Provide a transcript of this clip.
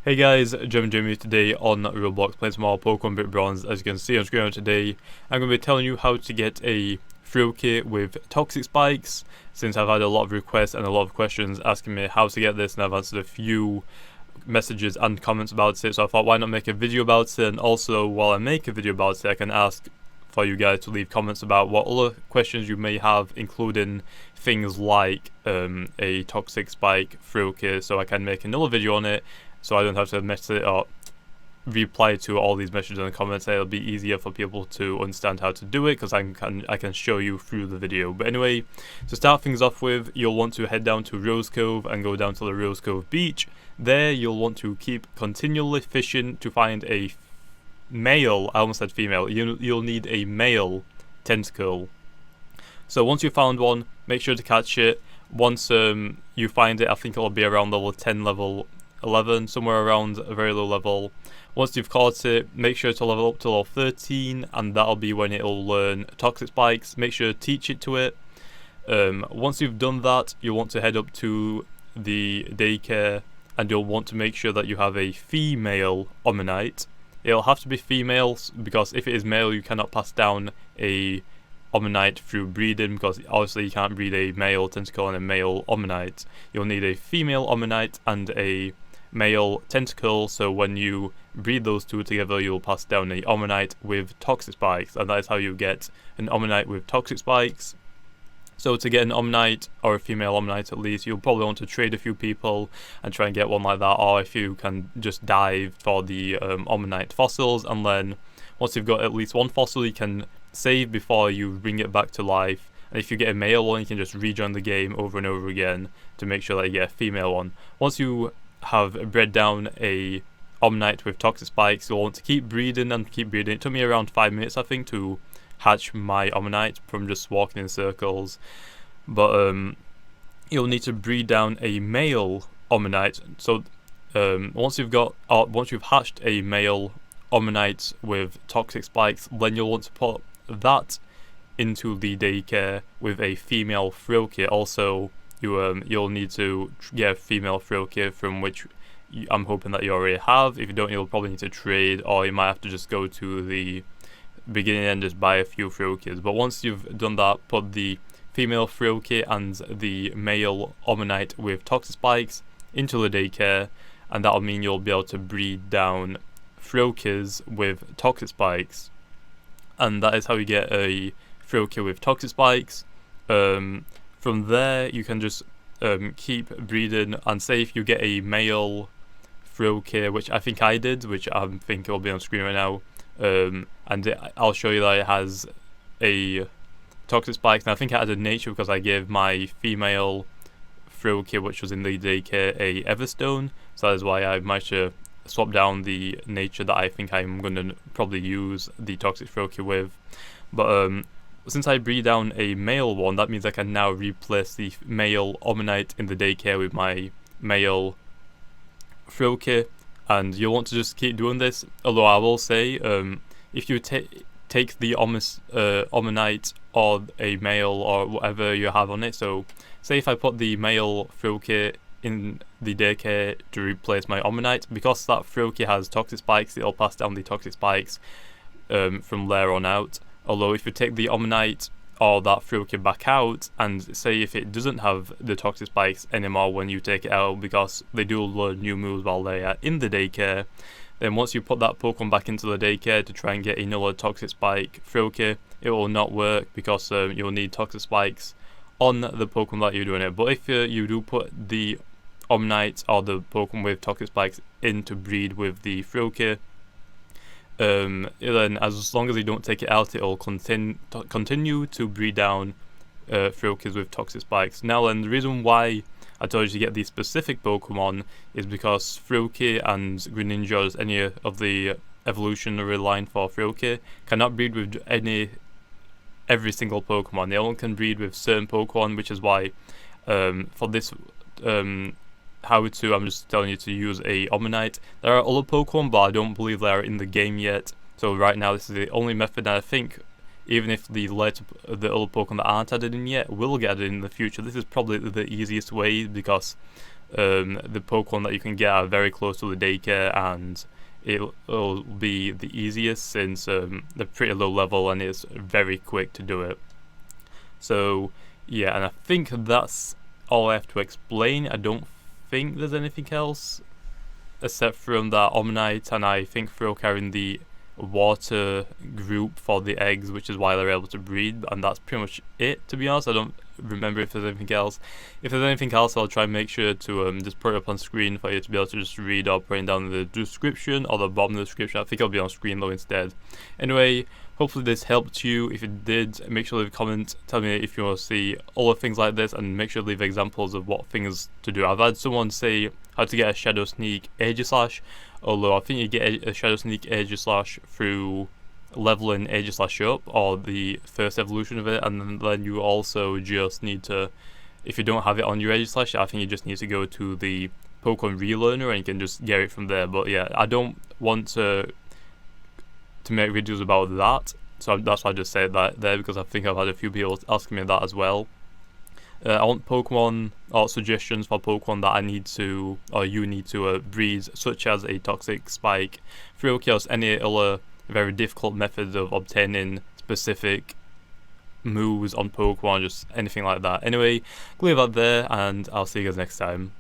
Hey guys, JamiyJamie today on Roblox playing some more Pokemon Bit Bronze. As you can see on screen today, I'm going to be telling you how to get a Froakie with Toxic Spikes, since I've had a lot of requests and a lot of questions asking me how to get this, and I've answered a few messages and comments about it, so I thought why not make a video about it, and also while I make a video about it I can ask for you guys to leave comments about what other questions you may have, including things like a Toxic Spike Froakie, so I can make another video on it so I don't have to message it or reply to all these messages in the comments. It'll be easier for people to understand how to do it because I can show you through the video. But anyway, to start things off with, you'll want to head down to Rose Cove and go down to the Rose Cove beach. There you'll want to keep continually fishing to find a male, I almost said female, you'll need a male tentacle. So once you've found one, make sure to catch it. Once you find it, I think it'll be around level 10, level 11, somewhere around a very low level. Once you've caught it, make sure to level up to level 13, and that'll be when it'll learn Toxic Spikes. Make sure to teach it to it. Once you've done that, you'll want to head up to the daycare, and you'll want to make sure that you have a female Omanyte. It'll have to be female, because if it is male, you cannot pass down a Omanyte through breeding, because obviously you can't breed a male tentacle and a male Omanyte. You'll need a female Omanyte and a male tentacle, so when you breed those two together you'll pass down a Omanyte with Toxic Spikes, and that is how you get an Omanyte with Toxic Spikes. So to get an Omanyte, or a female Omanyte at least, you'll probably want to trade a few people and try and get one like that, or if you can just dive for the Omanyte fossils, and then once you've got at least one fossil you can save before you bring it back to life. And if you get a male one, you can just rejoin the game over and over again to make sure that you get a female one. Once you have bred down a Omanyte with Toxic Spikes, you'll want to keep breeding and keep breeding. It took me around 5 minutes, I think, to hatch my Omanyte from just walking in circles. But you'll need to breed down a male Omanyte. So once you've hatched a male Omanyte with Toxic Spikes, then you'll want to put that into the daycare with a female Froakie. Also, you'll need to get a female Froakie, from which I'm hoping that you already have. If you don't, you'll probably need to trade, or you might have to just go to the beginning and just buy a few Froakies. But once you've done that, put the female Froakie and the male Omanyte with Toxic Spikes into the daycare, and that'll mean you'll be able to breed down Froakies with Toxic Spikes. And that is how you get a Froakie with Toxic Spikes. From there you can just keep breeding, and say if you get a male Froakie, which I think I did, which I think will be on screen right now, and I'll show you that it has a Toxic Spikes, and I think it had a nature because I gave my female Froakie, which was in the daycare, a Everstone, so that is why I managed to swap down the nature that I think I'm going to probably use the Toxic Froakie with. But since I breed down a male one, that means I can now replace the male Omanyte in the daycare with my male Froakie, and you'll want to just keep doing this. Although I will say, if you take the Omanyte or a male or whatever you have on it, so say if I put the male Froakie in the daycare to replace my Omanyte, because that Froakie has Toxic Spikes, it'll pass down the Toxic Spikes from there on out. Although if you take the Omanyte or that Froakie back out, and say if it doesn't have the Toxic Spikes anymore when you take it out, because they do learn new moves while they are in the daycare, then once you put that Pokemon back into the daycare to try and get another Toxic Spike Froakie, it will not work, because you'll need Toxic Spikes on the Pokemon that you're doing it. But if you do put the Omanyte or the Pokemon with Toxic Spikes in to breed with the Froakie, then as long as you don't take it out, it'll continue to breed down Froakies with Toxic Spikes. Now then, the reason why I told you to get these specific Pokemon is because Froakie and Greninja, any of the evolutionary line for Froakie, cannot breed with every single Pokemon. They only can breed with certain Pokemon, which is why for this how-to, I'm just telling you to use a Omanyte. There are other Pokemon, but I don't believe they are in the game yet. So right now this is the only method, and I think even if the other Pokemon that aren't added in yet will get added in the future, this is probably the easiest way, because the Pokemon that you can get are very close to the daycare, and it'll be the easiest since they're pretty low level and it's very quick to do it. So yeah, and I think that's all I have to explain. I don't think there's anything else except from that Omnite, and I think Froakie are in the water group for the eggs, which is why they're able to breed, and that's pretty much it, to be honest. I don't remember if there's anything else. If there's anything else, I'll try and make sure to just put it up on screen for you to be able to just read, or put it down in the description or the bottom of the description. I think it'll be on screen though instead. Anyway, hopefully this helped you. If it did, make sure to leave a comment, tell me if you want to see other things like this, and make sure to leave examples of what things to do. I've had someone say how to get a Shadow Sneak Aegislash, although I think you get a Shadow Sneak Aegislash through leveling Aegislash up, or the first evolution of it, and then you also just need to, if you don't have it on your Aegislash, I think you just need to go to the Pokemon Relearner and you can just get it from there. But yeah, I don't want to make videos about that, so that's why I just said that there, because I think I've had a few people asking me that as well. I want Pokemon or suggestions for Pokemon that I need to, or you need to breed, such as a Toxic Spike, Froakie, or any other very difficult methods of obtaining specific moves on Pokemon, just anything like that. Anyway, leave that there, and I'll see you guys next time.